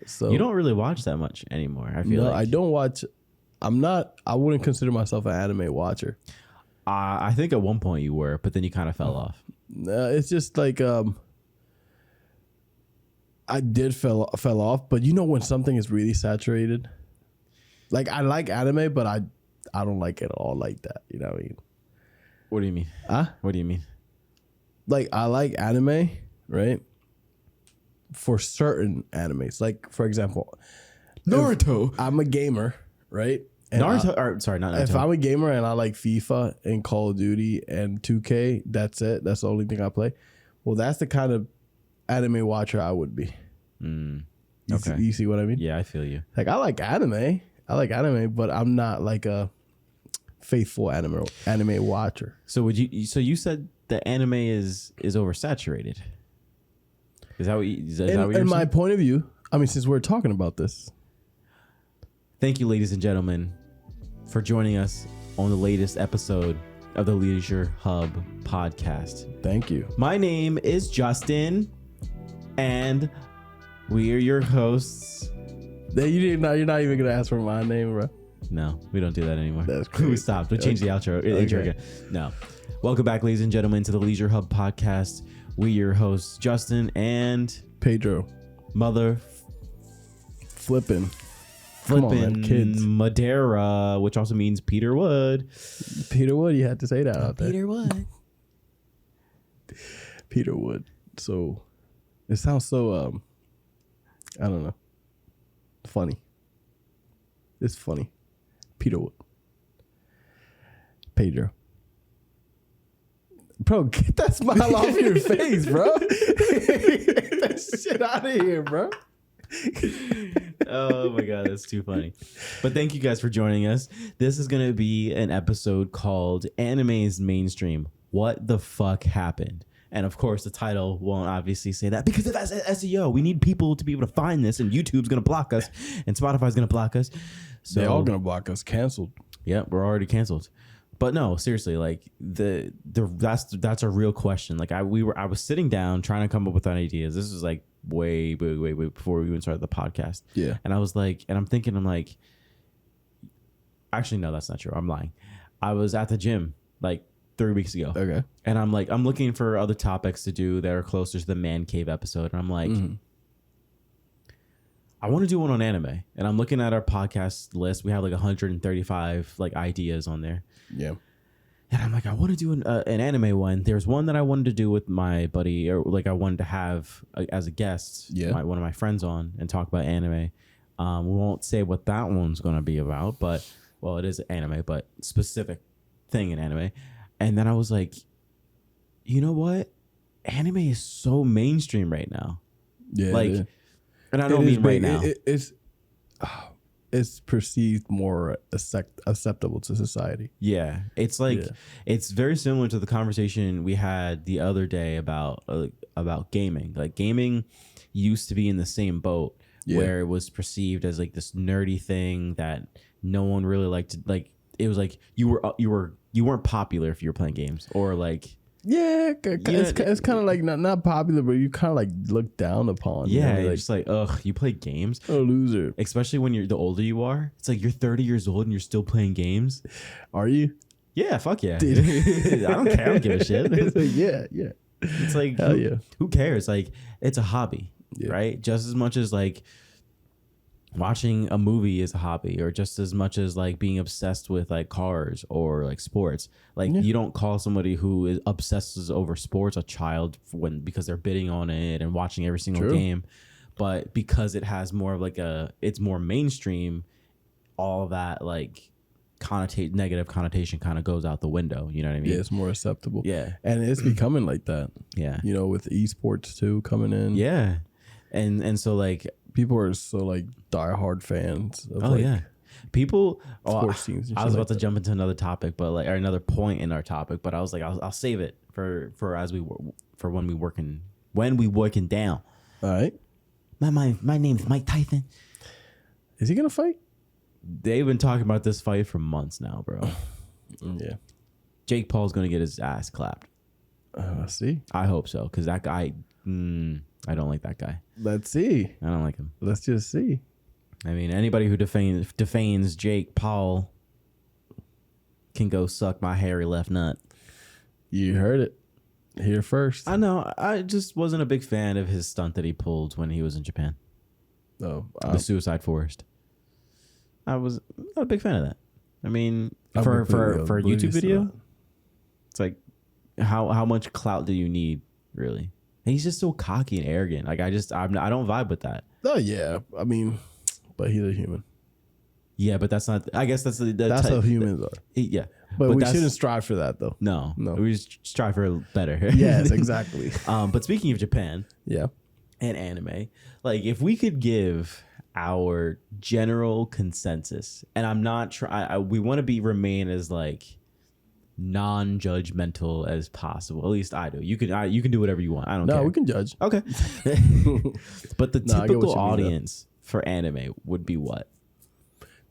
So you don't really watch that much anymore. I feel like I don't watch. I wouldn't consider myself an anime watcher. I think at one point you were, but then you kind of fell off. It's just like I did fell off, but you know when something is really saturated, like I like anime, but I don't like it all like that. You know what I mean? What do you mean? What do you mean? Like I like anime, right? For certain animes, like for example, Naruto. I'm a gamer, right? And Sorry, not Naruto. if I'm a gamer and I like FIFA and Call of Duty and 2K, that's it. That's the only thing I play. Well, that's the kind of anime watcher I would be. Okay. You see what I mean? Yeah, I feel you. Like I like anime, but I'm not like a faithful anime watcher. So would you? So you said the anime is oversaturated. Is that what? Is that what you're in my saying? point of view, I mean, since we're talking about this, Thank you, ladies and gentlemen, for joining us on the latest episode of the LeisureHub Podcast. thank you. My name is Justin, and we are your hosts. You're not even gonna ask for my name, bro. No, we don't do that anymore. That's crazy. We stopped. We changed the intro again. No. Welcome back, ladies and gentlemen, to the LeisureHub Podcast. We your hosts, Justin and Pedro, Mother flipping. Come on, man, kids. Madeira, which also means Peter Wood. Peter Wood, you had to say that out there. Peter Wood. Peter Wood. So it sounds so I don't know. Funny. It's funny. Peter Wood. Pedro. Bro, get that smile off your face, bro. Get that shit out of here, bro. Oh my god, that's too funny. But thank you guys for joining us. This is going to be an episode called Anime's Mainstream. What the fuck happened? And of course, the title won't obviously say that because of SEO. We need people to be able to find this, and YouTube's going to block us, and Spotify's going to block us. So They're all going to block us. Canceled. Yeah, we're already canceled. But no, seriously, like that's a real question. Like I was sitting down trying to come up with ideas. This is like way before we even started the podcast. Yeah. And I was like, and I'm like, actually, no, that's not true. I'm lying. I was at the gym like 3 weeks ago. Okay. And I'm like, I'm looking for other topics to do that are closer to the man cave episode. And I'm like, I want to do one on anime. And I'm looking at our podcast list. We have like 135 like ideas on there. Yeah. And I'm like, I want to do an anime one. There's one that I wanted to do with my buddy, or like I wanted to have as a guest, one of my friends on and talk about anime. We won't say what that one's going to be about, but well, it is anime, but specific thing in anime. And then I was like, you know what? Anime is so mainstream right now. Yeah. Like, and I don't mean right now. It's perceived more acceptable to society. Yeah, it's like it's very similar to the conversation we had the other day about gaming. Like gaming used to be in the same boat where it was perceived as like this nerdy thing that no one really liked to, like it was like you weren't popular if you were playing games, or like it's kind of like not popular, but you kind of like looked down upon. Yeah, you know, like, just like, ugh, you play games? A loser. Especially when the older you are. It's like you're 30 years old and you're still playing games. Are you? Yeah, fuck yeah. I don't care. I don't give a shit. It's like, yeah. It's like, who cares? Like, it's a hobby, right? Just as much as like watching a movie is a hobby, or just as much as like being obsessed with like cars or like sports. Like you don't call somebody who obsesses over sports a child because they're bidding on it and watching every single game. But because it has more of like it's more mainstream, all that like negative connotation kind of goes out the window. You know what I mean? Yeah, it's more acceptable. Yeah. And it's becoming like that. Yeah. You know, with esports too coming in. Yeah. And so like people are so like diehard fans of people sports teams. I was about to jump into another topic, but like, or another point in our topic, but I was like, I'll save it for when we working down. All right. My name's Mike Tyson. Is he gonna fight? They've been talking about this fight for months now, bro. Yeah. Jake Paul's gonna get his ass clapped. See. I hope so, because that guy. I don't like that guy. Let's see. I don't like him. Let's just see. I mean, anybody who defames Jake Paul can go suck my hairy left nut. You heard it here first. I know. I just wasn't a big fan of his stunt that he pulled when he was in Japan. Oh, The Suicide Forest. I was not a big fan of that. I mean, I'm for a completely YouTube oblivious to video, that. it's like, how much clout do you need, really? And he's just so cocky and arrogant. Like I don't vibe with that. Oh yeah, I mean, but he's a human. Yeah, but that's not. I guess that's That's how humans are. Yeah, But we shouldn't strive for that though. No, No. We just strive for better. Yes, exactly. But speaking of Japan Yeah. and anime, like if we could give our general consensus, and I'm not trying. We want to remain as like non-judgmental as possible. At least I do. You can do whatever you want. I don't care. No, we can judge. Okay. But the No, I get what typical you mean, audience for anime would be what?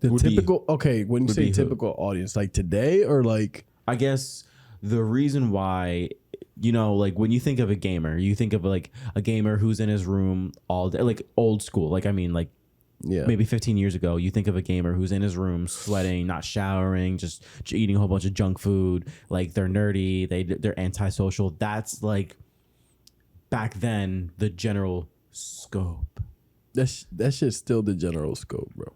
The Would be- typical. Okay, when you would say be who? typical audience, like today or like. I guess the reason why, like when you think of a gamer, you think of like a gamer who's in his room all day, like old school. Like, I mean, like Yeah. maybe 15 years ago, you think of a gamer who's in his room sweating, not showering, just eating a whole bunch of junk food. Like they're nerdy, they're antisocial. That's like back then the general scope. That shit's still the general scope, bro.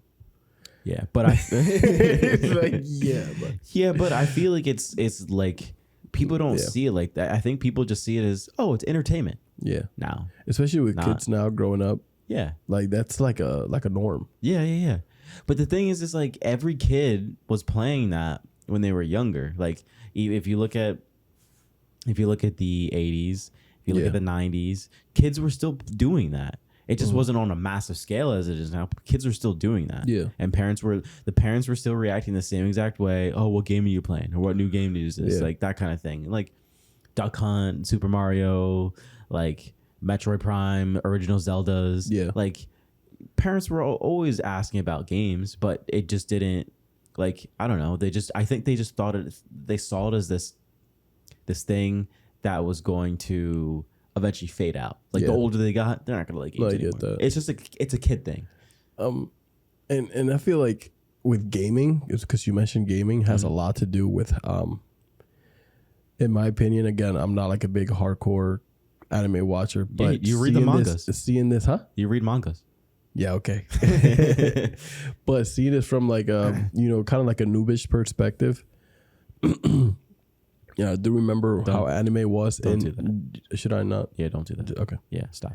Yeah, but I It's like, yeah, but yeah, but I feel like it's like people don't Yeah. see it like that. I think people just see it as, oh, it's entertainment yeah, now. especially with Not- kids now growing up, Yeah. like that's like a norm. Yeah. But the thing is like every kid was playing that when they were younger. Like if you look at the 80s, if you look Yeah. at the 90s, kids were still doing that. It just wasn't on a massive scale as it is now. Kids are still doing that. Yeah. And parents were still reacting the same exact way. Oh, what game are you playing? Or what new game is this? Yeah. Like that kind of thing. Like Duck Hunt, Super Mario, like Metroid Prime, original Zeldas. Yeah. Like parents were always asking about games, but it just didn't, like, I don't know. I think they just they saw it as this thing that was going to eventually fade out. Like the Yeah. older they got, they're not gonna like games No, I anymore. get that. It's just it's a kid thing. And I feel like with gaming, it's because you mentioned gaming has a lot to do with in my opinion, again, I'm not like a big hardcore anime watcher, but you read the mangas. Seeing this, huh? You read mangas. Yeah, okay. But seeing this from like kind of like a noobish perspective. Yeah, I do remember how anime was. Don't do that. Should I not? Yeah, don't do that. Okay. Yeah, stop.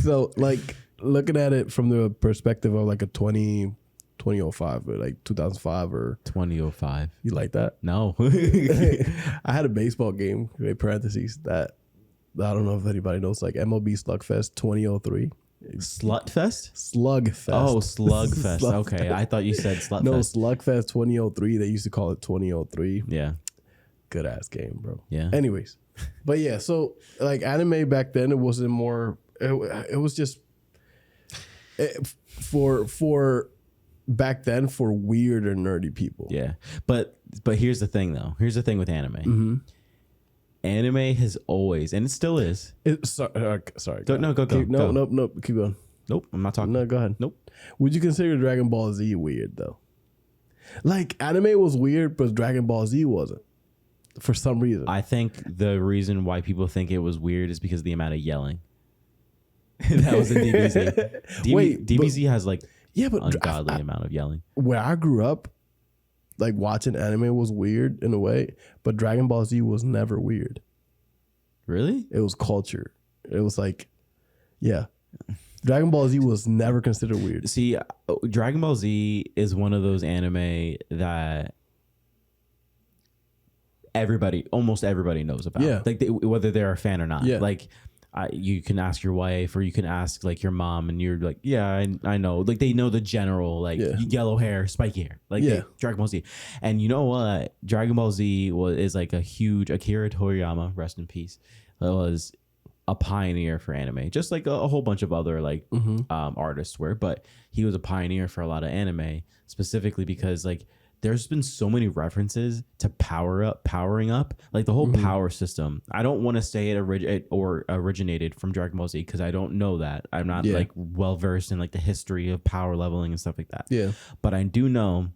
So like looking at it from the perspective of like a 2005 or like 2005 or 2005. you like that? No. I had a baseball game, parentheses, that I don't know if anybody knows, like MLB Slugfest 2003. Slutfest? Slugfest. Oh, Slugfest. Slugfest. Okay, I thought you said Slutfest. No, Slugfest 2003. They used to call it 2003. Yeah. Good ass game, bro. Yeah. Anyways, but yeah, so like anime back then, it wasn't more. It was just for back then for weird or nerdy people. Yeah. But here's the thing though. Here's the thing with anime. Mm-hmm. Anime has always, and it still is. Sorry. Go. Nope. Keep going. Nope. I'm not talking. No, go ahead. Nope. Would you consider Dragon Ball Z weird though? Like anime was weird, but Dragon Ball Z wasn't. For some reason. I think the reason why people think it was weird is because of the amount of yelling. That was in DBZ. Wait, DBZ has like but ungodly amount of yelling. Where I grew up, like watching anime was weird in a way, but Dragon Ball Z was never weird. Really? It was culture. It was like, yeah. Dragon Ball Z was never considered weird. See, Dragon Ball Z is one of those anime that almost everybody knows about. Yeah. Like whether they're a fan or not. Yeah. Like you can ask your wife or you can ask like your mom and you're like, yeah, I know. Like they know the general, like yellow hair, spiky hair. Like Dragon Ball Z. And you know what? Dragon Ball Z is like a huge Akira Toriyama, rest in peace, was a pioneer for anime. Just like a whole bunch of other like artists were. But he was a pioneer for a lot of anime, specifically because like there's been so many references to powering up, like the whole power system. I don't want to say it originated from Dragon Ball Z because I don't know that. I'm not like well versed in like the history of power leveling and stuff like that. Yeah, but I do know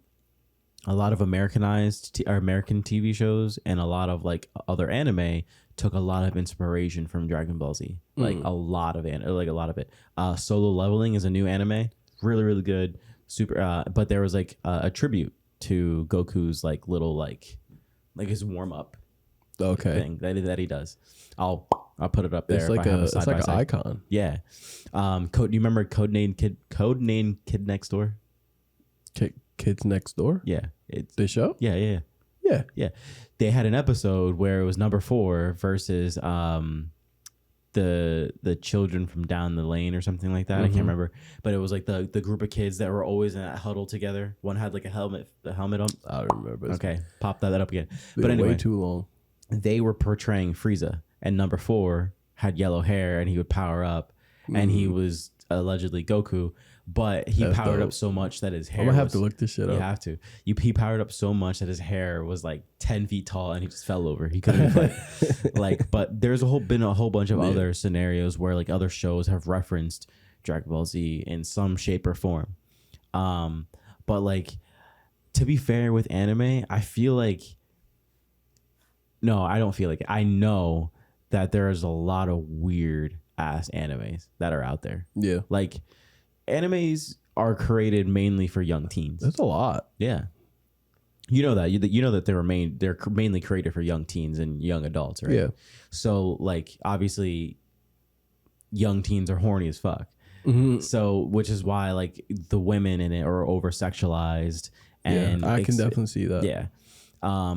a lot of American TV shows and a lot of like other anime took a lot of inspiration from Dragon Ball Z. Like a lot of it. Solo Leveling is a new anime, really really good. Super, but there was like a tribute to Goku's like little like his warm up thing that he does. I'll put it up there. It's like an icon. Yeah. Do you remember Codename Kid Next Door? Kids Next Door? Yeah. It's the show? Yeah. They had an episode where it was number 4 versus the children from down the lane or something like that. I can't remember, but it was like the group of kids that were always in that huddle together. One had like a helmet on. I don't remember. Okay, pop that up again. But anyway, way too long. They were portraying Frieza, and number 4 had yellow hair, and he would power up, and he was allegedly Goku. But he powered up so much that his hair. I'm gonna have to look this shit up. You have to. He powered up so much that his hair was like 10 feet tall, and he just fell over. He couldn't fight. Like, but there's been a whole bunch of other scenarios where like other shows have referenced Dragon Ball Z in some shape or form. But like, to be fair with anime, I feel like. No, I don't feel like it. I know that there's a lot of weird ass animes that are out there. Yeah, like. Animes are created mainly for young teens. That's a lot. Yeah. You know that. You know that they're mainly created for young teens and young adults, right? Yeah. So, like, obviously, young teens are horny as fuck. So, which is why, like, the women in it are over-sexualized. And I can definitely see that. Yeah. I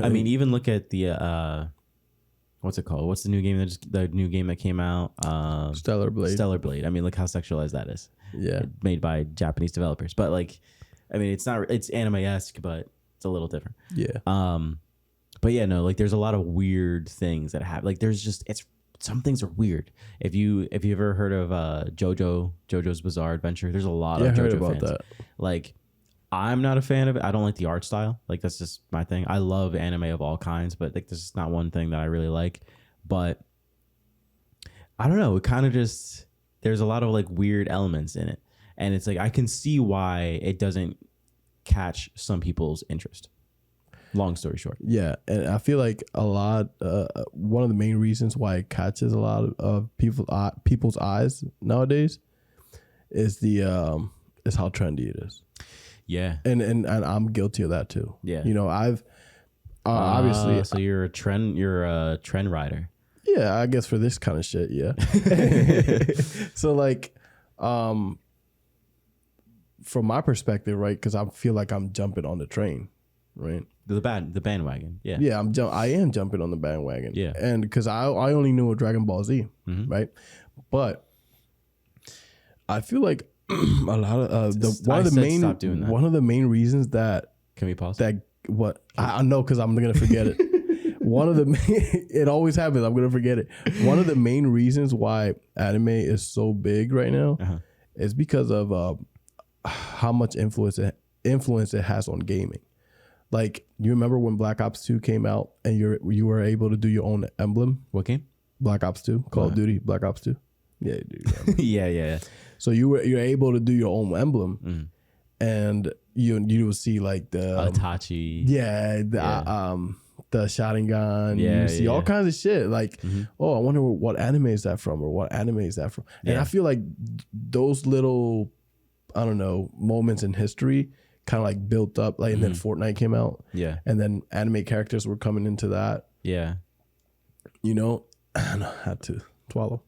mean, even look at the... what's it called? What's the new game that came out? Stellar Blade. I mean, look how sexualized that is. Yeah. Made by Japanese developers. But like, I mean, it's anime-esque, but it's a little different. Yeah. But yeah, no, like there's a lot of weird things that happen. Like some things are weird. If you ever heard of JoJo's Bizarre Adventure, there's a lot of JoJo fans. That. Like, I'm not a fan of it. I don't like the art style. Like, that's just my thing. I love anime of all kinds, but like, this is not one thing that I really like. But I don't know. It kind of just, there's a lot of like weird elements in it. And it's like, I can see why it doesn't catch some people's interest. Long story short. Yeah. And I feel like one of the main reasons why it catches a lot of people's eyes nowadays is is how trendy it is. Yeah, and I'm guilty of that too. Yeah, you know, I've obviously. So you're a trend rider. Yeah, I guess for this kind of shit. Yeah. So like, from my perspective, right? Because I feel like I'm jumping on the train, right? The bandwagon. Yeah. Yeah, I am jumping on the bandwagon. Yeah, and because I only knew Dragon Ball Z, right? But I feel like. A lot of one of the main reasons that can we pause that what I know because I'm gonna forget it. It always happens. I'm gonna forget it. One of the main reasons why anime is so big right now is because of how much influence it has on gaming. Like, you remember when Black Ops 2 came out and you were able to do your own emblem? What game? Black Ops 2, Call of Duty, Black Ops 2. Yeah, dude. Yeah. So you're able to do your own emblem, and you will see like the Itachi. The Sharingan. You see all kinds of shit. Like, oh, I wonder what anime is that from, or what anime is that from. And I feel like those little, I don't know, moments in history kind of like built up. Like, and then Fortnite came out. Yeah, and then anime characters were coming into that. Yeah, you know, I don't know, I had to swallow.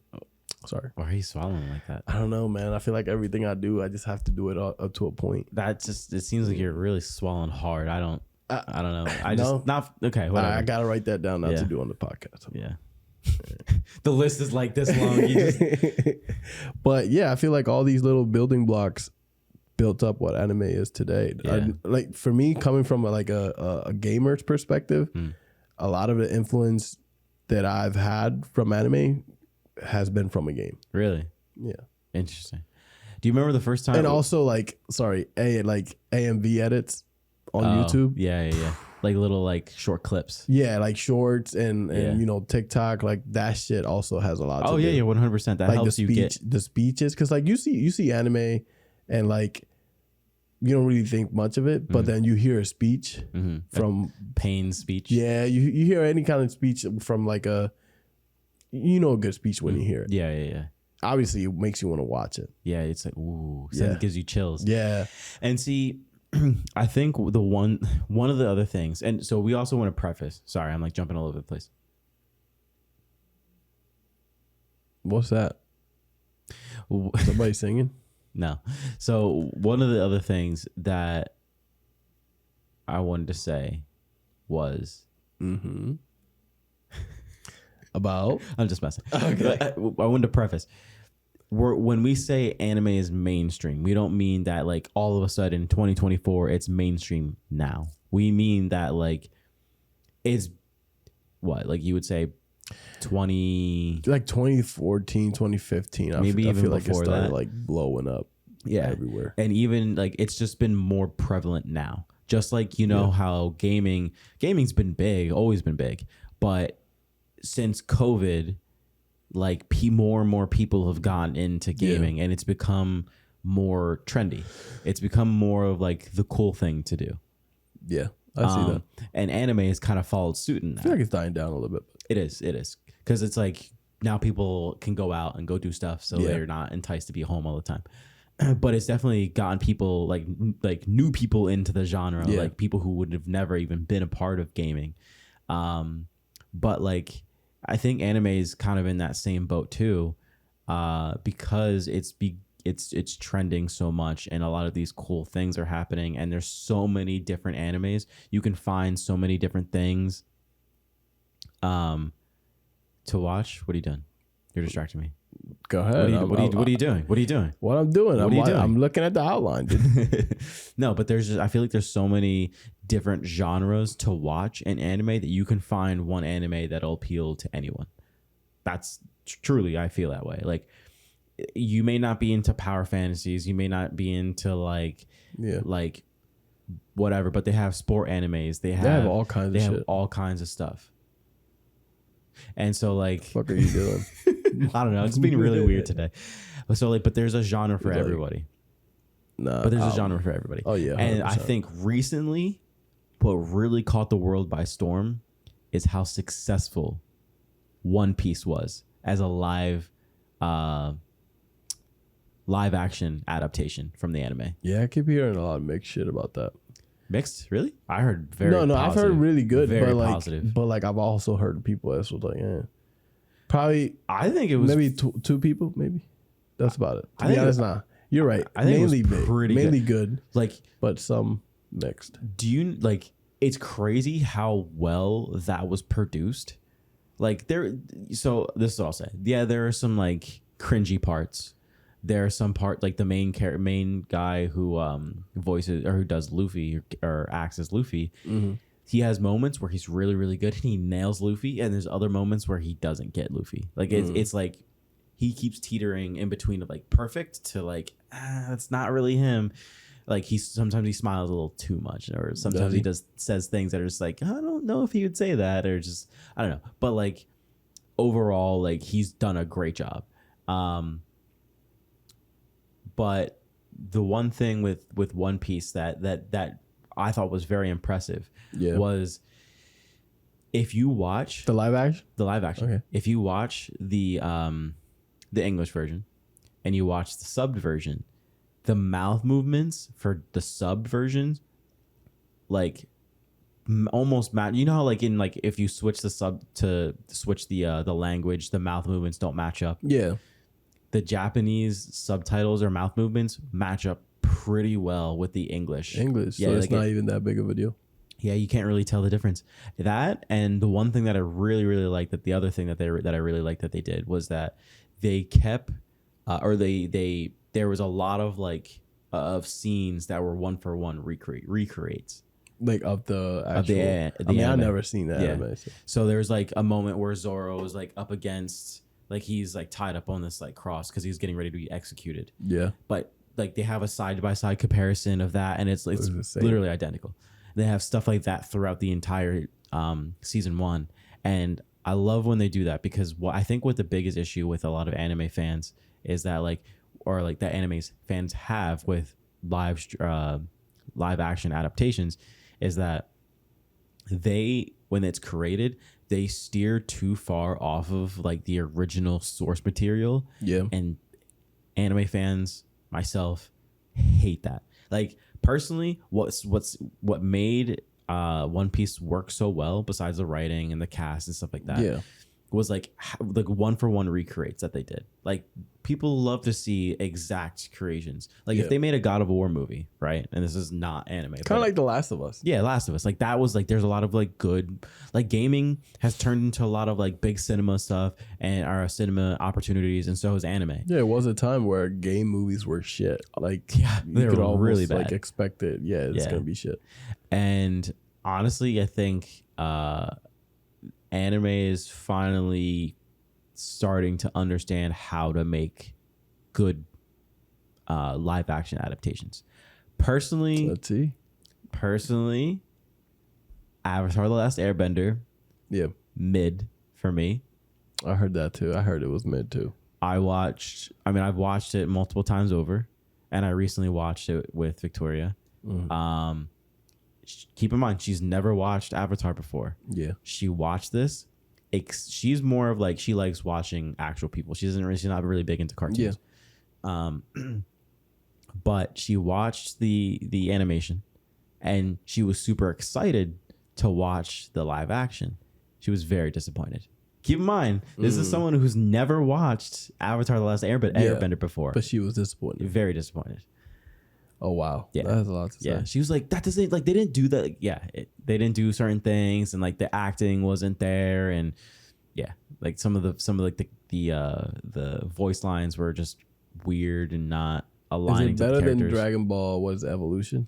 Sorry. Why are you swallowing like that? I don't know, man. I feel like everything I do, I just have to do it up to a point. It seems like you're really swallowing hard. I don't know. Okay, whatever. I gotta write that down not to do on the podcast. Yeah. The list is like this long. But yeah, I feel like all these little building blocks built up what anime is today. Yeah. Like, for me, coming from a gamer's perspective, a lot of the influence that I've had from anime has been from a game. Really? Yeah. Interesting. Do you remember the first time? And also like AMV edits on YouTube. Yeah. Like little like short clips. Yeah, like shorts and TikTok, like that shit also has a lot to do. 100%. That like helps you get the speeches, because like you see anime and like you don't really think much of it, but then you hear a speech from Payne's speech. Yeah, you hear any kind of speech from like a good speech when you hear it. Yeah. Obviously, it makes you want to watch it. Yeah, it's like ooh, it gives you chills. Yeah, and see. I think one of the other things, and so we also want to preface. Sorry, I'm like jumping all over the place. What's that? Somebody singing? No. So one of the other things that I wanted to say was about. I'm just messing. Okay. I wanted to preface. When we say anime is mainstream, we don't mean that like all of a sudden 2024 it's mainstream now. We mean that like it's what, like you would say 2014, 2015. Maybe I even feel like it before started that. like blowing up everywhere. And even like it's just been more prevalent now. Just like how gaming's been big, always been big, but since COVID, like more and more people have gotten into gaming and it's become more trendy. It's become more of like the cool thing to do. Yeah, I see that. And anime has kind of followed suit in that. I feel like it's dying down a little bit. It is. Because it's like now people can go out and go do stuff, so they're not enticed to be home all the time. But it's definitely gotten people like new people into the genre, like people who would have never even been a part of gaming. But like I think anime is kind of in that same boat too, because it's trending so much and a lot of these cool things are happening and there's so many different animes. You can find so many different things to watch. What are you doing? You're distracting me. Go ahead. What are you doing? What are you doing? What I'm doing? I'm looking at the outline, dude. No, but I feel like there's so many different genres to watch in anime that you can find one anime that'll appeal to anyone. That's truly, I feel that way. Like you may not be into power fantasies, you may not be into like whatever, but they have sport animes. They have all kinds of shit. They have all kinds of stuff. And so like, what the fuck are you doing? I don't know. It's been really weird today. So like, but there's a genre for everybody. Nah, but there's a genre for everybody. Oh yeah. 100%. And I think recently, what really caught the world by storm is how successful One Piece was as a live action adaptation from the anime. Yeah, I keep hearing a lot of mixed shit about that. Mixed, really? I heard very no. positive, I've heard really good, very but positive. But like I've also heard people that was like, probably. I think it was maybe two people. Maybe that's about it. To be honest, nah. You're right. I think mainly it was pretty mainly good. Like, but some mixed. Do you like? It's crazy how well that was produced. Like so this is what I'll say. Yeah, there are some like cringy parts. There are some part like the main guy who voices or who does Luffy or acts as Luffy. Mm-hmm. He has moments where he's really, really good and he nails Luffy, and there's other moments where he doesn't get Luffy. Like it's like he keeps teetering in between of like perfect to like that's not really him. Like sometimes he smiles a little too much, or sometimes he says things that are just like, I don't know if he would say that, or just I don't know. But like overall, like he's done a great job. But the one thing with One Piece that I thought was very impressive was if you watch the live action. Okay. If you watch the English version and you watch the subbed version, the mouth movements for the subbed versions like almost match. You know how like in like if you switch the sub to switch the language, the mouth movements don't match up. Yeah. The Japanese subtitles or mouth movements match up pretty well with the English. Yeah, so it's not even that big of a deal. Yeah, you can't really tell the difference. That and the one thing that I really, really liked, that the other thing that I really liked that they did was that they kept there was a lot of like of scenes that were one for one recreates. Like of the actual. I mean, I've never seen that anime. So there's like a moment where Zoro is like up against like he's like tied up on this like cross because he's getting ready to be executed. Yeah. But like they have a side by side comparison of that, and it's literally identical. They have stuff like that throughout the entire season 1, and I love when they do that, because I think what the biggest issue with a lot of anime fans is that that anime's fans have with live action adaptations is that when it's created, they steer too far off of like the original source material. Yeah. And anime fans, myself, hate that. Like personally, what made One Piece work so well, besides the writing and the cast and stuff like that, was like 1-for-1 recreates that they did. Like people love to see exact creations. Like if they made a God of War movie, right? And this is not anime. Kind of like The Last of Us. Yeah, Last of Us. Like that was like, there's a lot of like good, like gaming has turned into a lot of like big cinema stuff and our cinema opportunities, and so is anime. Yeah, it was a time where game movies were shit. Like they were almost really bad. Like expect it. Yeah, it's gonna be shit. And honestly, I think anime is finally starting to understand how to make good live action adaptations. Personally, let's see. Avatar: The Last Airbender, mid for me. I heard that too. I heard it was mid too. I've watched it multiple times over, and I recently watched it with Victoria. Keep in mind, she's never watched Avatar before. Yeah. She watched this. She's more of like, she likes watching actual people. She's not really big into cartoons. Yeah. But she watched the animation, and she was super excited to watch the live action. She was very disappointed. Keep in mind, this is someone who's never watched Avatar: The Last Airbender before. But she was disappointed. Very disappointed. Oh wow, yeah, that has a lot to say. Yeah, she was like, "That doesn't like they didn't do that." Like, they didn't do certain things, and like the acting wasn't there, and like some of the voice lines were just weird and not aligning. Is it better to the than Dragon Ball? Was Evolution?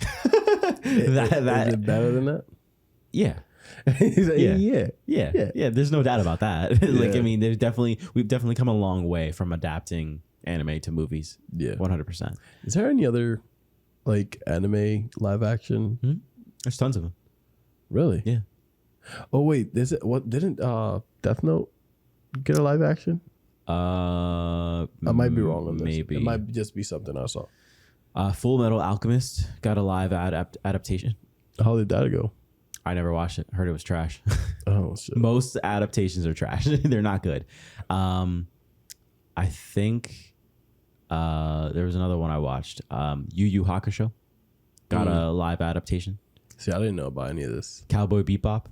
Is it better than that? Yeah. Yeah. There's no doubt about that. Like, I mean, we've definitely come a long way from adapting anime to movies. Yeah, 100%. Is there any other like anime live action? Mm-hmm. There's tons of them. Really? Yeah. Oh wait, didn't Death Note get a live action? I might be wrong on this. Maybe it might just be something I saw. Full Metal Alchemist got a live adaptation. How did that go? I never watched it. Heard it was trash. Oh shit. Most adaptations are trash. They're not good. I think there was another one I watched. Yu Yu Hakusho got a live adaptation. See, I didn't know about any of this. Cowboy Bebop.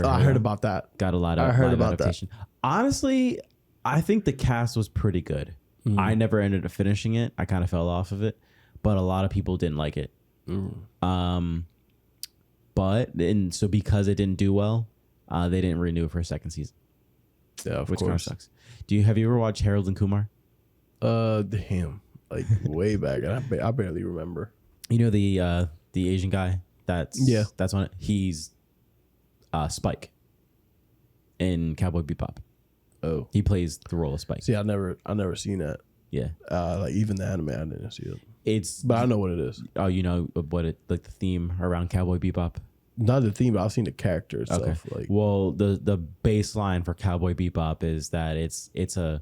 I heard about that. Got a lot of live adaptation. Honestly, I think the cast was pretty good. I never ended up finishing it. I kind of fell off of it, but a lot of people didn't like it. So because it didn't do well, they didn't renew for a second season. Yeah, which kind of sucks. Have you ever watched Harold and Kumar? Damn, like way back, and I barely remember. You know the Asian guy that's on it. He's Spike in Cowboy Bebop. Oh, he plays the role of Spike. See, I never seen that. Yeah, like even the anime, I didn't see it. But I know what it is. Oh, you know what it like the theme around Cowboy Bebop? Not the theme, but I've seen the character itself. Okay. Like, well, the baseline for Cowboy Bebop is that it's a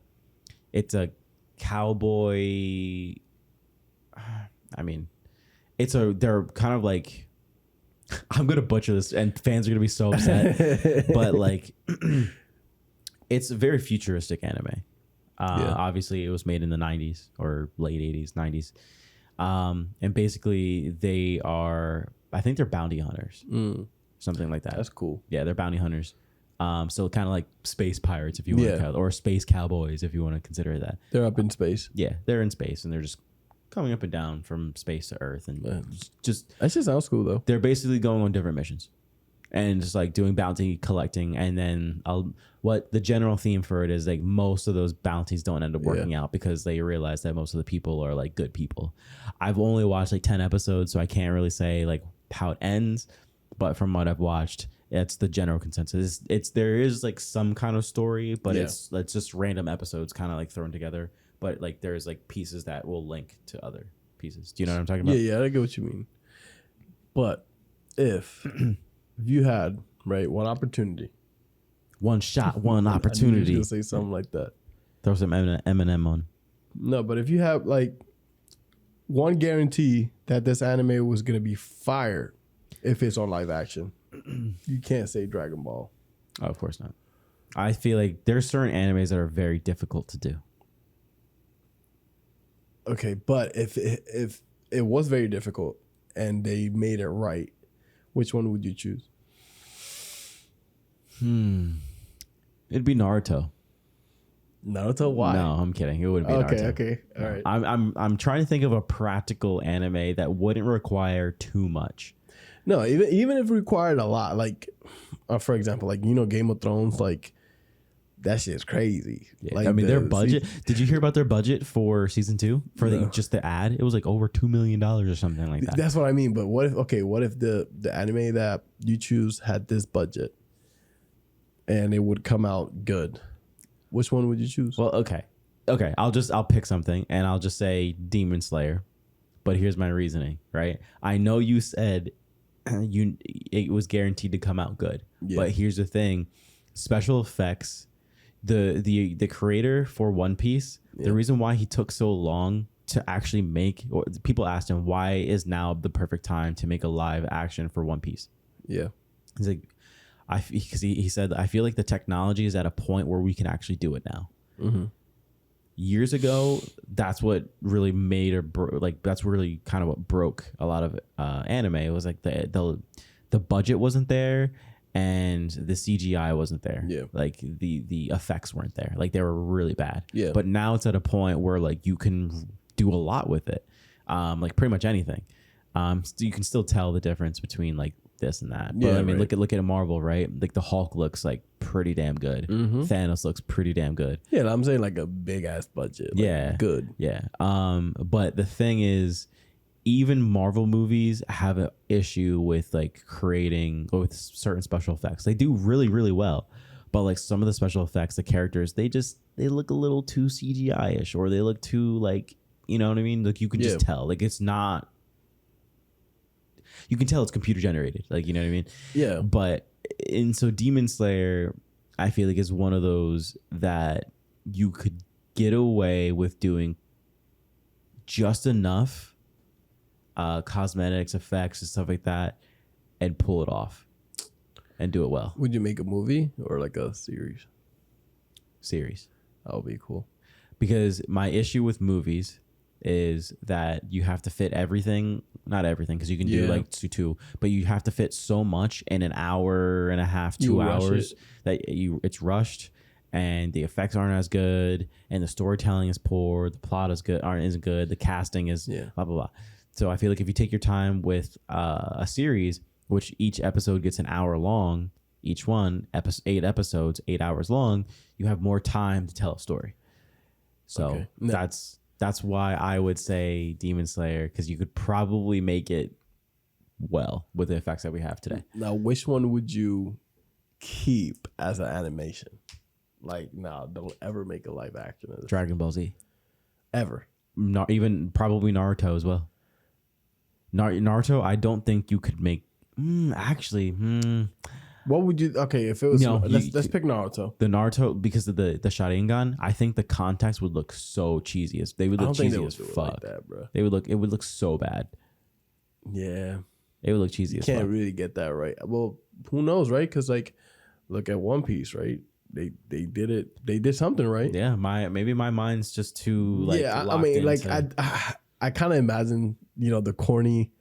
cowboy. I mean, they're kind of like, I'm gonna butcher this, and fans are gonna be so upset, but like, it's a very futuristic anime. Obviously, it was made in the 90s or late 80s, 90s. And basically I think they're bounty hunters, something like that. That's cool. Yeah, they're bounty hunters. So kind of like space pirates, if you want to call it, or space cowboys, if you want to consider that. They're up in space. Yeah, they're in space, and they're just coming up and down from space to Earth, and that just sounds cool though. They're basically going on different missions, and just like doing bounty collecting, and then what the general theme for it is like most of those bounties don't end up working out because they realize that most of the people are like good people. I've only watched like 10 episodes, so I can't really say like how it ends, but from what I've watched, It's the general consensus. There is like some kind of story, but it's just random episodes kind of like thrown together. But like there's like pieces that will link to other pieces. Do you know what I'm talking about? Yeah, I get what you mean. But if you had one opportunity, one shot, one opportunity, I was gonna say something like that. Throw some Eminem on. No, but if you have like one guarantee that this anime was gonna be fire, if it's on live action, you can't say Dragon Ball. Oh, of course not. I feel like there's certain animes that are very difficult to do. Okay, but if it was very difficult and they made it right, which one would you choose? It'd be Naruto. Naruto? Why? No, I'm kidding. It wouldn't be Naruto. Okay. All right. I'm trying to think of a practical anime that wouldn't require too much. No, even if it required a lot, like for example, like Game of Thrones, like that shit's crazy. Yeah, like I mean, their budget. Did you hear about their budget for season 2 for just the ad? It was like over $2 million or something like that. That's what I mean. But what if the anime that you choose had this budget and it would come out good? Which one would you choose? Well, okay. I'll pick something and I'll just say Demon Slayer. But here's my reasoning, right? I know you said it was guaranteed to come out good, but here's the thing: special effects. The creator for One Piece, the reason why he took so long to actually make, or people asked him why is now the perfect time to make a live action for One Piece. Yeah, he's like, because he said, I feel like the technology is at a point where we can actually do it now. Mm-hmm. Years ago, that's what really made that's really kind of what broke a lot of anime. It was like the budget wasn't there. And the CGI wasn't there. Yeah. Like the effects weren't there. Like they were really bad. Yeah. But now it's at a point where like you can do a lot with it. Like pretty much anything. So you can still tell the difference between like this and that. But I mean, look at Marvel, right? Like the Hulk looks like pretty damn good. Mm-hmm. Thanos looks pretty damn good. Yeah, I'm saying like a big ass budget. Like good. Yeah. But the thing is, even Marvel movies have an issue with like creating with certain special effects. They do really, really well, but like some of the special effects, the characters, they look a little too CGI-ish, or they look too like, you know what I mean? Like you can just tell, like it's not. You can tell it's computer generated, like you know what I mean? Yeah. But so Demon Slayer, I feel like is one of those that you could get away with doing just enough. Cosmetics, effects, and stuff like that, and pull it off and do it well. Would you make a movie or like a series? Series. That would be cool. Because my issue with movies is that you have to fit everything, not everything, because you can do like two, but you have to fit so much in an hour and a half, 2 hours that it's rushed. And the effects aren't as good, and the storytelling is poor. The plot isn't good. The casting is blah blah blah. So I feel like if you take your time with a series, which each episode gets an hour long, each one, 8 episodes, 8 hours long, you have more time to tell a story. So that's why I would say Demon Slayer, because you could probably make it well with the effects that we have today. Now, which one would you keep as an animation? Like, don't ever make a live action of this. Dragon Ball Z. Ever. Not even probably Naruto as well. Naruto, I don't think you could make. What would you? Okay, if it was, let's pick Naruto. The Naruto, because of the Sharingan, I think the context would look so cheesy. They would look cheesy as fuck. Like that, bro. It would look so bad. Yeah, it would look cheesy. As fuck. Can't really get that right. Well, who knows, right? Because like, look at One Piece, right? They did it. They did something right. Yeah, maybe my mind's just too like. Yeah, I mean, like I kind of imagine the corny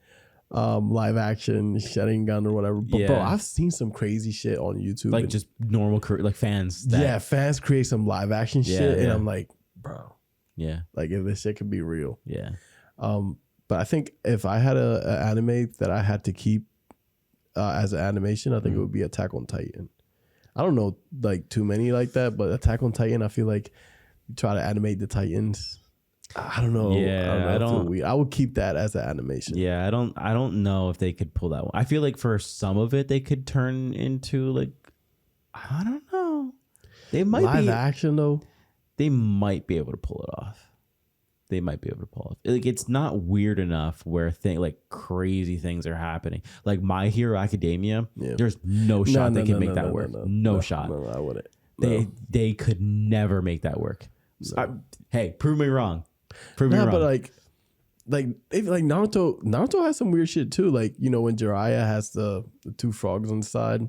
live action Sharingan or whatever. But bro, I've seen some crazy shit on YouTube. Like just normal like fans. Fans create some live action shit, and I'm like, bro. Yeah. Like if this shit could be real. Yeah. But I think if I had an anime that I had to keep as an animation, I think it would be Attack on Titan. I don't know like too many like that, but Attack on Titan, I feel like you try to animate the Titans. I don't know. Yeah, I don't. I would keep that as an animation. Yeah, I don't know if they could pull that one. I feel like for some of it, they could turn into like, I don't know. They might live action though. They might be able to pull it off. They might be able to pull it off. Like, it's not weird enough where like crazy things are happening. Like My Hero Academia, there's no shot they can make that work. No shot. No, I wouldn't. They could never make that work. So, hey, prove me wrong. Prove me wrong. But like Naruto has some weird shit too. Like, you know, when Jiraiya has the two frogs on the side.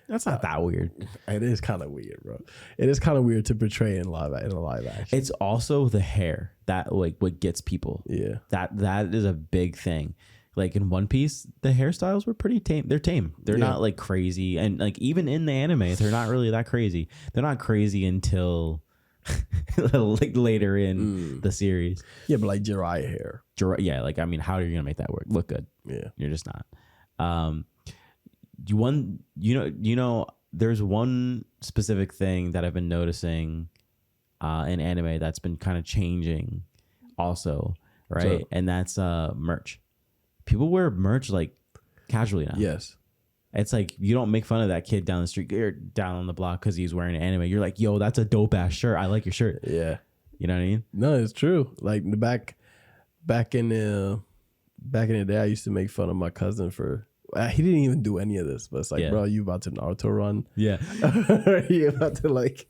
That's not that weird. It is kind of weird, bro. It is kind of weird to portray in a live action. It's also the hair that like what gets people. Yeah. That is a big thing. Like in One Piece, the hairstyles were pretty tame. They're tame. They're not like crazy. And like even in the anime, they're not really that crazy. They're not crazy until like later in the series. Yeah, but like Jiraiya hair. Yeah, like I mean, how are you gonna make that work? Look good? Yeah. You're just not. You know, there's one specific thing that I've been noticing in anime that's been kind of changing also, right? And that's merch. People wear merch like casually now. Yes. It's like you don't make fun of that kid down the street or down on the block because he's wearing an anime. You're like, yo, that's a dope ass shirt. I like your shirt. Yeah. You know what I mean? No, it's true. Like back in the day, I used to make fun of my cousin for. He didn't even do any of this, but it's like, bro, you about to Naruto run? Yeah, you about to like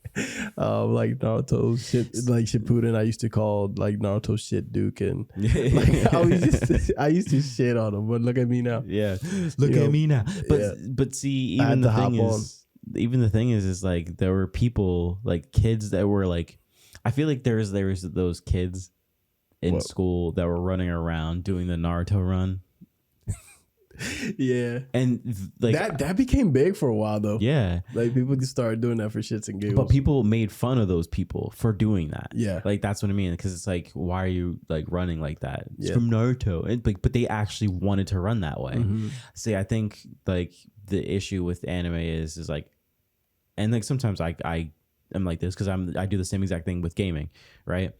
Naruto shit, like Shippuden. I used to call like Naruto shit Duke, and like I used to shit on him. But look at me now. Yeah, look at me now. But see, even the thing is like there were people like kids that were like, I feel like there was those kids in school that were running around doing the Naruto run. Yeah, and like that became big for a while though. Yeah, like people just started doing that for shits and giggles. But people made fun of those people for doing that. Yeah, like that's what I mean. Because it's like, why are you like running like that? It's from Naruto, and but they actually wanted to run that way. Mm-hmm. See, I think like the issue with anime is like, and like sometimes I am like this because I do the same exact thing with gaming, right?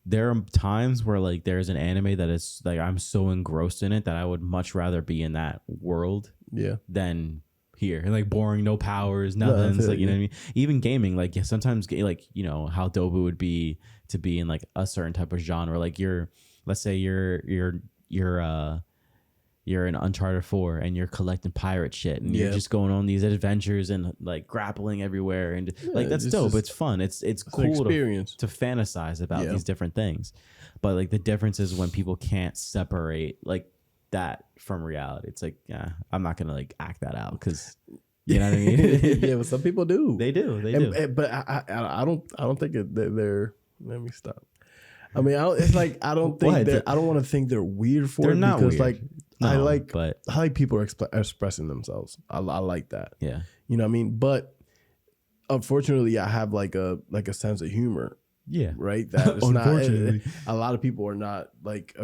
There are times where like there's an anime that is like I'm so engrossed in it that I would much rather be in that world than here. And like boring, no powers, nothing. It's like, you know what I mean? Even gaming, like sometimes like, you know, how dope it would be to be in like a certain type of genre. Like let's say you're in Uncharted 4 and you're collecting pirate shit and you're just going on these adventures and like grappling everywhere and like that's dope. It's fun. It's cool to fantasize about these different things. But like the difference is when people can't separate like that from reality. It's like, yeah, I'm not gonna like act that out because you know what I mean. Yeah, but some people do. They do. But I don't think they're. Let me stop. I mean, it's like I don't think I don't want to think they're weird for it because weird. Like. No, I like people expressing themselves. I like that. Yeah, you know what I mean. But unfortunately, I have like a sense of humor. Yeah, right. That it's not. A lot of people are not like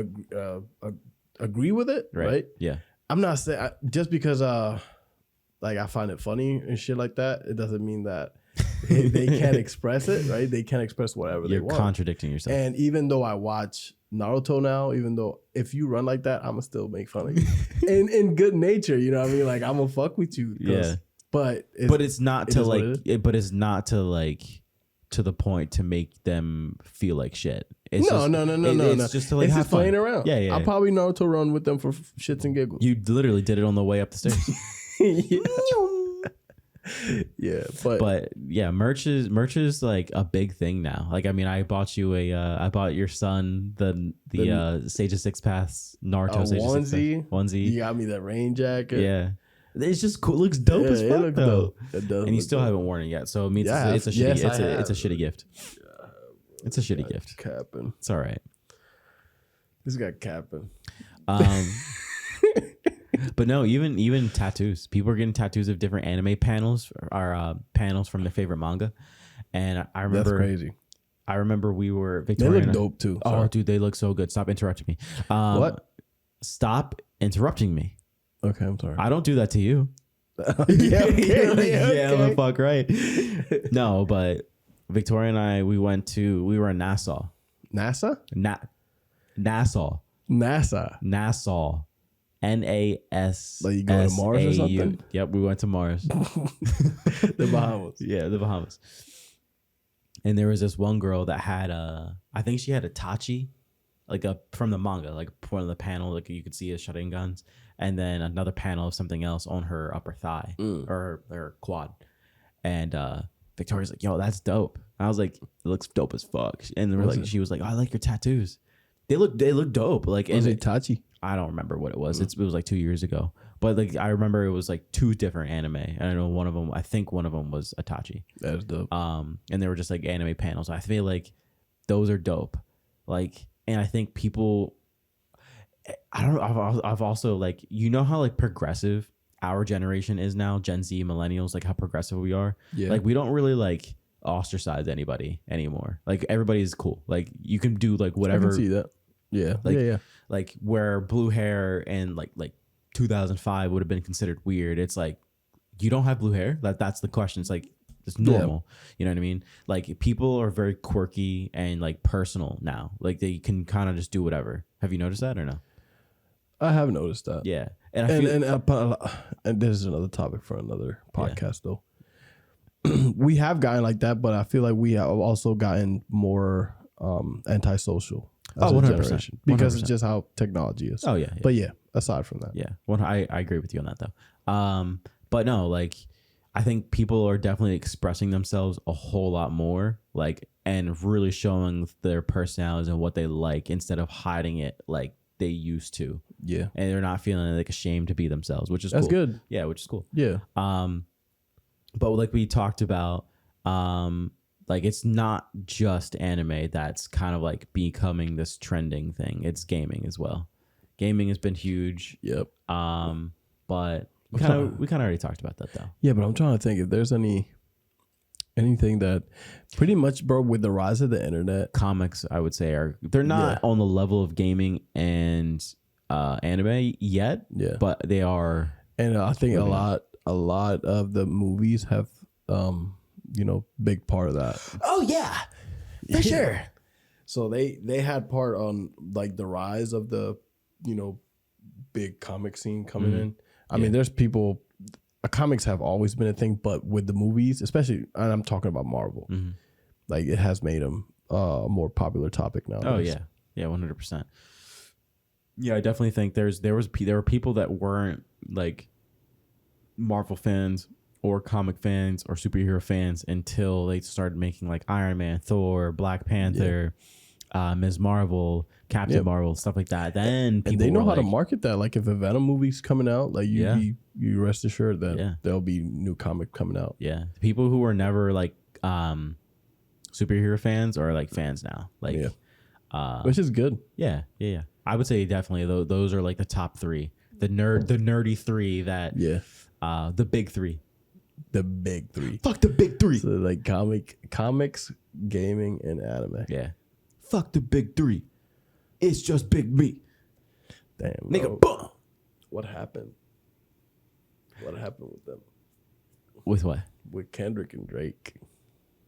agree with it. Right. Yeah. I'm not saying just because like I find it funny and shit like that. It doesn't mean that they can't express it. Right. They can't express whatever they want. You're contradicting yourself. And even though I watch Naruto now, even though if you run like that, I'ma still make fun of you in good nature, you know what I mean? Like I'm gonna fuck with you. Yeah. But it's not to the point to make them feel like shit. It's no. It's just to like have fun. Playing around. Yeah. I'll probably Naruto run with them for shits and giggles. You literally did it on the way up the stairs. Yeah, but yeah, merch is like a big thing now. Like, I mean, I bought your son the Sage of Six Paths Naruto Sage of Six Paths onesie. You got me that rain jacket. Yeah, it's just cool. It looks dope as fuck though. It does, and you still haven't worn it yet, so it means it's a shitty gift. It's a shitty gift. Capping. It's all right. This got capping. But no, even tattoos. People are getting tattoos of different anime panels or panels from their favorite manga. And I remember that's crazy. I remember we were Victoria. They look dope too. Oh, dude, they look so good. Stop interrupting me. What? Stop interrupting me. Okay, I'm sorry. I don't do that to you. Yeah, the fuck right. No, but Victoria and I, we were in Nassau. NASA? Nassau. Nassau. NAS. Like you go to Mars or something? Yep, we went to Mars. The Bahamas. Yeah, the Bahamas. And there was this one girl that had I think she had a tachi, like from the manga, like one of the panel, like you could see as shotgun guns, and then another panel of something else on her upper thigh or her quad. And Victoria's like, "Yo, that's dope." I was like, "It looks dope as fuck." And she was like, "Oh, I like your tattoos. They look dope." Like, was it Tachi? I don't remember what it was. It was like 2 years ago. But like I remember it was like 2 different anime. And I know I think one of them was Itachi. That's dope. And they were just like anime panels. I feel like those are dope. Like, and I think people, I don't know. I've also like, you know how like progressive our generation is now, Gen Z, millennials, like how progressive we are. Yeah. Like we don't really like ostracize anybody anymore. Like everybody's cool. Like you can do like whatever. I can see that. Yeah. Like, yeah. Like where blue hair and like 2005 would have been considered weird. It's like, you don't have blue hair? That's the question. It's like, it's normal. Yeah. You know what I mean? Like people are very quirky and like personal now. Like they can kind of just do whatever. Have you noticed that or no? I have noticed that. Yeah. And this is another topic for another podcast though. We have gotten like that, but I feel like we have also gotten more antisocial as a 100%. generation because 100%. it's just how technology is. Oh yeah. But yeah, aside from that. Yeah. I agree with you on that though. But no, like I think people are definitely expressing themselves a whole lot more, like, and really showing their personalities and what they like instead of hiding it like they used to. Yeah. And they're not feeling like ashamed to be themselves, which is That's cool. good. Yeah, which is cool. Yeah. But like we talked about, like it's not just anime that's kind of like becoming this trending thing. It's gaming as well. Gaming has been huge. Yep. But we kind of already talked about that though. Yeah, but I'm trying to think if there's anything that pretty much, bro, with the rise of the internet, comics, I would say they're not on the level of gaming and anime yet. Yeah, but they are. And I think a lot of the movies have, big part of that. Oh yeah, for sure. So they had part on like the rise of the, big comic scene coming in. I mean, there's people. Comics have always been a thing, but with the movies, especially, and I'm talking about Marvel, like it has made them a more popular topic now. Oh yeah, 100%. Yeah, I definitely think there were people that weren't like Marvel fans or comic fans or superhero fans until they started making like Iron Man, Thor, Black Panther, Ms. Marvel, Captain Marvel, stuff like that. Then people and they know how to market that. Like if a Venom movie's coming out, like you rest assured that there'll be new comic coming out. Yeah, people who were never like superhero fans are like fans now. Like, which is good. Yeah. I would say definitely those are like the top 3, the nerdy 3 that the big 3. The big 3. Fuck the big 3. So like comics, gaming, and anime. Yeah. Fuck the big 3. It's just big me. Damn, nigga. Boom. What happened? What happened with them? With what? With Kendrick and Drake.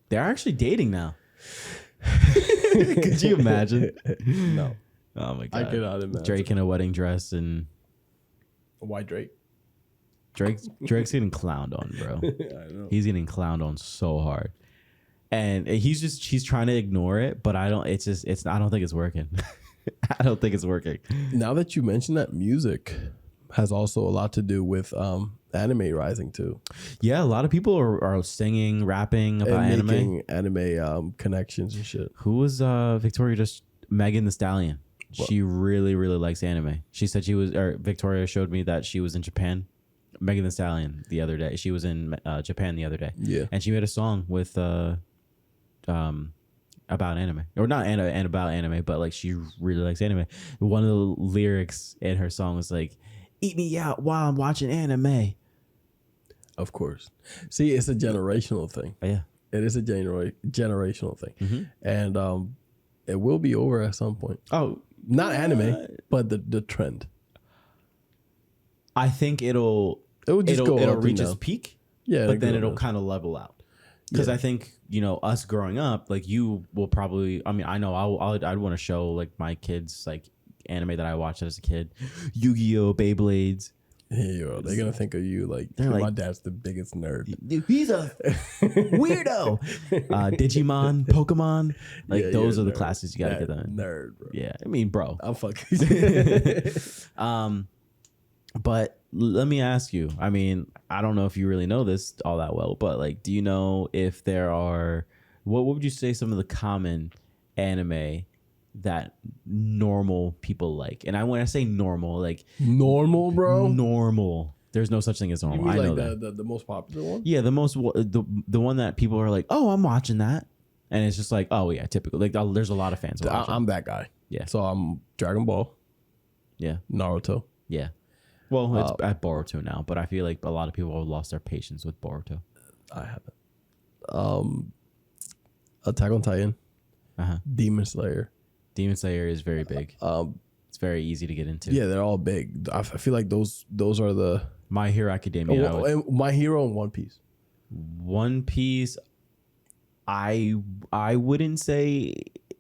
They're actually dating now. Could you imagine? No. Oh my god. I cannot imagine. Drake in a wedding dress and why Drake? Drake's getting clowned on, bro. I know. He's getting clowned on so hard. And he's trying to ignore it, but I don't think it's working. I don't think it's working. Now that you mention that, music has also a lot to do with anime rising too. Yeah, a lot of people are singing, rapping about and anime. Anime connections and shit. Who was Victoria just Megan Thee Stallion? What? She really, really likes anime. She said Victoria showed me that she was in Japan. Megan Thee Stallion the other day. She was in Japan the other day. Yeah. And she made a song with about anime, or not and about anime, but like she really likes anime. One of the lyrics in her song was like, "Eat me out while I'm watching anime." Of course. See, it's a generational thing. Oh, yeah, it is a generational thing, and it will be over at some point. Oh, not anime, but the trend. I think it'll reach its peak. Yeah, but then it'll kind of level out. Because I think, us growing up, like you will probably, I mean, I know I'd want to show like my kids like anime that I watched as a kid, Yu-Gi-Oh, Beyblades. They're gonna think of you like my dad's the biggest nerd. He's a weirdo. Digimon, Pokemon, like those are the classes you gotta get them. Nerd, bro. Yeah, I mean, bro. I'm fucking. But let me ask you. I mean, I don't know if you really know this all that well, but like, do you know if there are what would you say some of the common anime that normal people like? And when I say normal, like normal, bro, normal. There's no such thing as normal. I know that. The most popular one. Yeah, the one that people are like, oh, I'm watching that, and it's just like, oh yeah, typical. Like there's a lot of fans. I'm that guy. Yeah. So I'm Dragon Ball. Yeah. Naruto. Yeah. Well, it's at Boruto now, but I feel like a lot of people have lost their patience with Boruto. I haven't. Attack on Titan. Demon Slayer. Demon Slayer is very big. It's very easy to get into. Yeah, they're all big. I feel like those are the My Hero Academia. and My Hero and One Piece. One Piece, I wouldn't say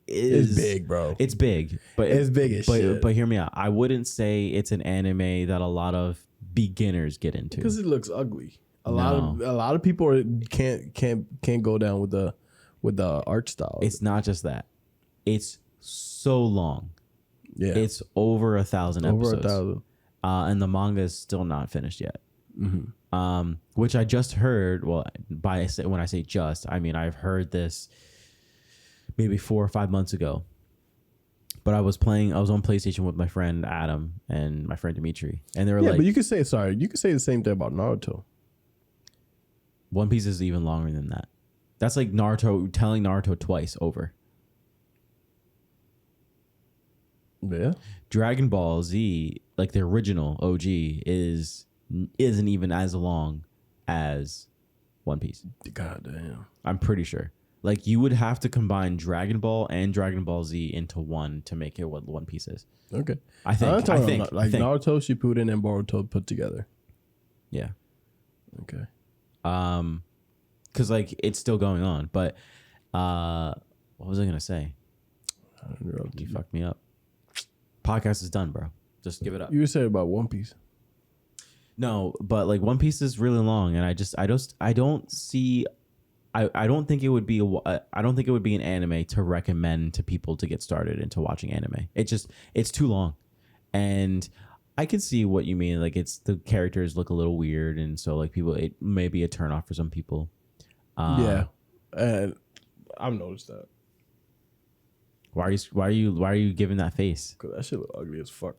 it's big, bro. It's big, but it's big as shit. But hear me out. I wouldn't say it's an anime that a lot of beginners get into because it looks ugly. A lot of people can't go down with the art style. It's not just that. It's so long. Yeah, it's over 1,000 episodes. Over 1,000. And the manga is still not finished yet. Mm-hmm. Which I just heard. Well, when I say just, I mean I've heard this maybe 4 or 5 months ago. But I was on PlayStation with my friend Adam and my friend Dimitri, and they were like, but you could say the same thing about Naruto. One Piece is even longer than that. That's like Naruto telling Naruto twice over. Yeah. Dragon Ball Z, like the original OG, isn't even as long as One Piece. God damn. I'm pretty sure. Like you would have to combine Dragon Ball and Dragon Ball Z into one to make it what One Piece is. Okay. I think Naruto, Shippuden, and Boruto put together. Yeah. Okay. Because like it's still going on, but what was I gonna say? You fucked me up. Podcast is done, bro. Just give it up. You were saying about One Piece. No, but like One Piece is really long, and I don't think it would be an anime to recommend to people to get started into watching anime. It's too long, and I can see what you mean. Like the characters look a little weird, and so like it may be a turnoff for some people. Yeah, and I've noticed that. Why are you giving that face? Cause that shit look ugly as fuck.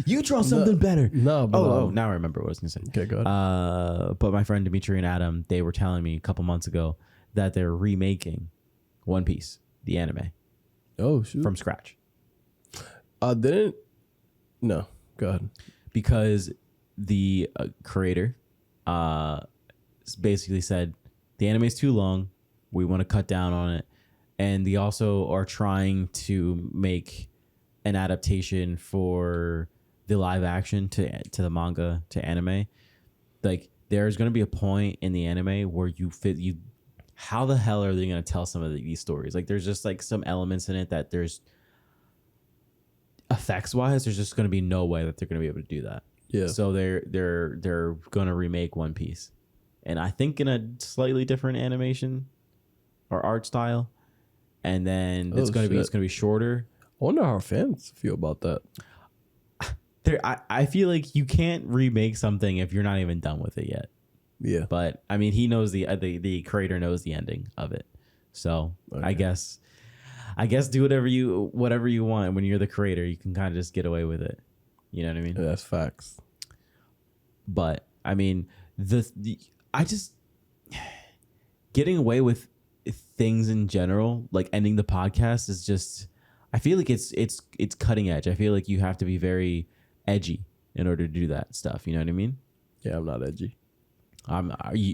You draw something better. No, but now I remember what I was gonna say. Okay, go ahead. But my friend Dimitri and Adam, they were telling me a couple months ago that they're remaking One Piece, the anime. Oh shoot! From scratch. No, go ahead. Because the creator basically said the anime is too long. We want to cut down on it. And they also are trying to make an adaptation for the live action to the manga to anime. Like there's going to be a point in the anime where how the hell are they going to tell some of these stories? Like there's just like some elements in it that there's effects wise, there's just going to be no way that they're going to be able to do that. Yeah. So they're going to remake One Piece, and I think in a slightly different animation or art style. And then it's gonna be shorter. I wonder how fans feel about that. I feel like you can't remake something if you're not even done with it yet. Yeah. But I mean, he knows the creator knows the ending of it, so okay. I guess do whatever you want. When you're the creator, you can kind of just get away with it. You know what I mean? Yeah, that's facts. But I mean, getting away with things in general, like ending the podcast, is just, I feel like it's cutting edge. I feel like you have to be very edgy in order to do that stuff. You know what I mean? Yeah, I'm not edgy.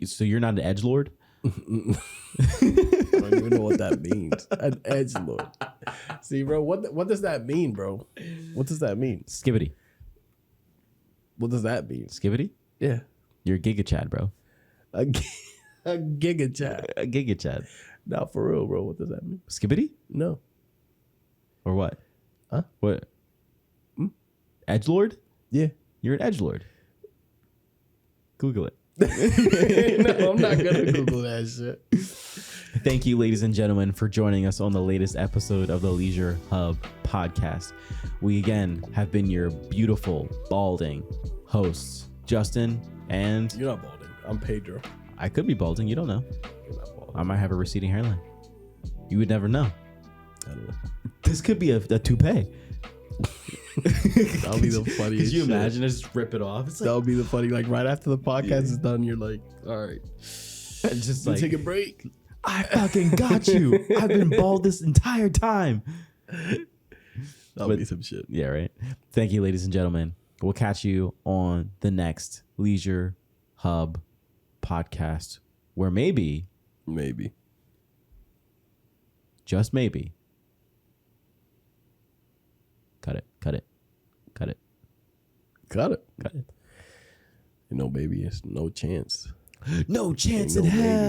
So you're not an edgelord? I don't even know what that means. An edgelord. See, bro, what does that mean, bro? What does that mean? Skibbity. What does that mean? Skibbity? Yeah. You're Giga Chad, bro. A giga chat. A giga chat. Not for real, bro. What does that mean? Skibbity? No. Or what? Huh? What? Edgelord? Yeah. You're an edgelord. Google it. No, I'm not going to Google that shit. Thank you, ladies and gentlemen, for joining us on the latest episode of the Leisure Hub podcast. We again have been your beautiful, balding hosts, Justin and... You're not balding. I'm Pedro. I could be balding. You don't know. You're not balding. I might have a receding hairline. You would never know. I don't know. This could be a toupee. That'll be the funniest. Could you shit. imagine? Just rip it off. It's like, That'll be the funny. Like right after the podcast is done, you're like, all right, just like take a break. I fucking got you. I've been bald this entire time. That'll be some shit. Yeah, right. Thank you, ladies and gentlemen. We'll catch you on the next Leisure Hub podcast, where maybe, just maybe, cut it. You know, baby, it's no chance. No chance Ain't in no hell.